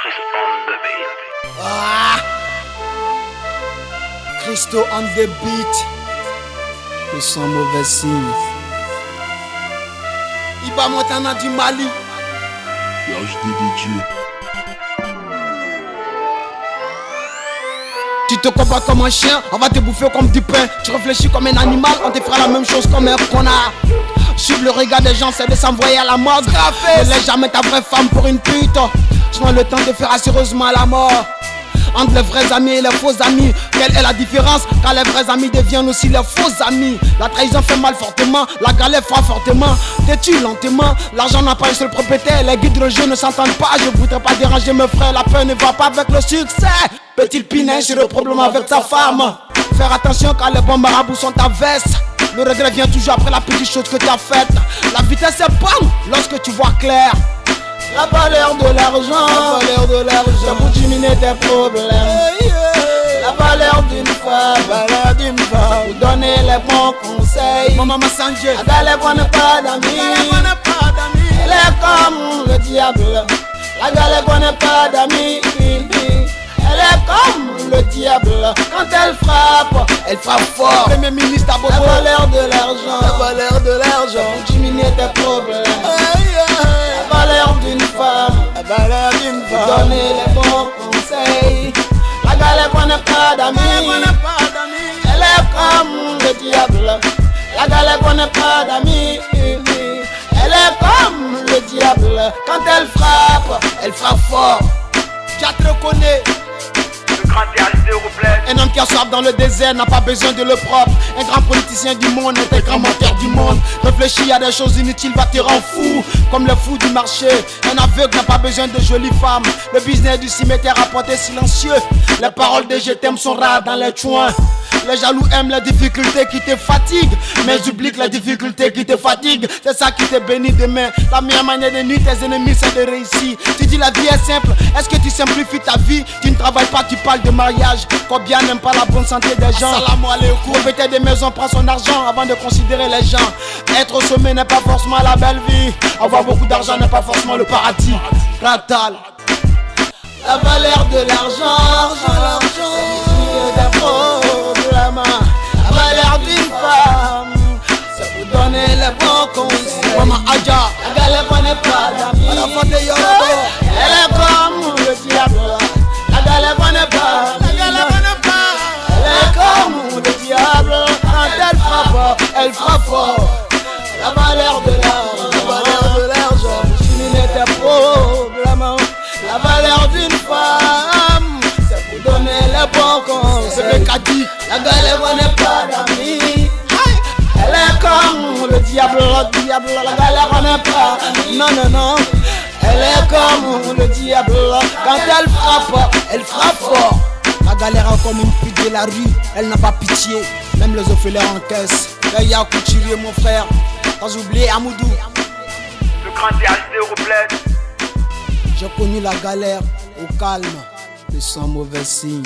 Chris on the beat. Ah! Christo on the beat. Le sans mauvais signe. Iba Montana du Mali. PhD des dieux. Tu te comportes comme un chien, on va te bouffer comme du pain. Tu réfléchis comme un animal, on te fera la même chose comme un connard. Suivre le regard des gens, c'est de s'envoyer à la mort. Ne laisse jamais ta vraie femme pour une pute. Je prends le temps de faire sérieusement la mort. Entre les vrais amis et les faux amis, quelle est la différence quand les vrais amis deviennent aussi les faux amis? La trahison fait mal fortement, la galère frappe fortement. T'es-tu lentement? L'argent n'a pas un seul propriétaire. Les guides de jeu ne s'entendent pas. Je voudrais pas déranger mes frères, la peur ne va pas avec le succès. Petit Pinet, j'ai le problème avec ta femme. Faire attention quand les bons marabouts sont ta veste. Le regret vient toujours après la petite chose que tu as faite. La vitesse est bonne lorsque tu vois clair. La valeur de l'argent, ça vous diminuer tes problèmes. La valeur d'une femme, vous donner les bons conseils. Maman Massanger, la galère n'est pas d'amis. Elle est comme le diable. La galère n'est pas d'amis. Elle est comme le diable. Quand elle frappe fort. Premier ministre à Bobo. La valeur de l'argent, vous diminuer tes problèmes. La valeur d'une femme, vous donner les bons conseils. La galère n'est pas d'amis. Elle est comme le diable. La galère n'est pas d'amis. Elle est comme le diable. Quand elle frappe fort. Tu te reconnais. Un homme qui a soif dans le désert n'a pas besoin de l'eau propre. Un grand politicien du monde est un grand menteur du monde. Réfléchis à des choses inutiles va te rendre fou. Comme le fou du marché. Un aveugle n'a pas besoin de jolies femmes. Le business du cimetière a porté silencieux. Les paroles de je t'aime sont rares dans les coins. Les jaloux aiment les difficultés qui te fatiguent. Mais j'oublie que les difficultés qui te fatiguent, c'est ça qui te bénit demain. La meilleure manière de nuire tes ennemis, c'est de réussir. Tu dis la vie est simple, est-ce que tu simplifies ta vie? Tu ne travailles pas, tu parles de mariage. Combien n'aime pas la bonne santé des gens? Salam alaikum. Propriétaire des maisons prend son argent avant de considérer les gens. Être au sommet n'est pas forcément la belle vie. Avoir beaucoup d'argent n'est pas forcément le paradis. Ratal. La valeur de l'argent, des problèmes. La valeur d'une femme, ça vous donne les bons conseils. Maman Adja, la galère n'est pas d'amis. Elle est comme le diable. La galère n'est pas elle est comme le diable. Quand elle frappe fort. La valeur de l'argent, diminuer tes problèmes. La valeur d'une femme, c'est pour donner les bons conseils. La galère n'est pas d'amis. Elle est comme le diable, la galère n'est pas. Non. Elle est comme le diable. Quand elle frappe fort. La galère est comme une pute de la rue. Elle n'a pas pitié, même les orphelins encaissent. Y'a Couturier mon frère. T'as oublié Amoudou. Le grand PhD reflète. J'ai connu la galère au calme, mais sans mauvais signe.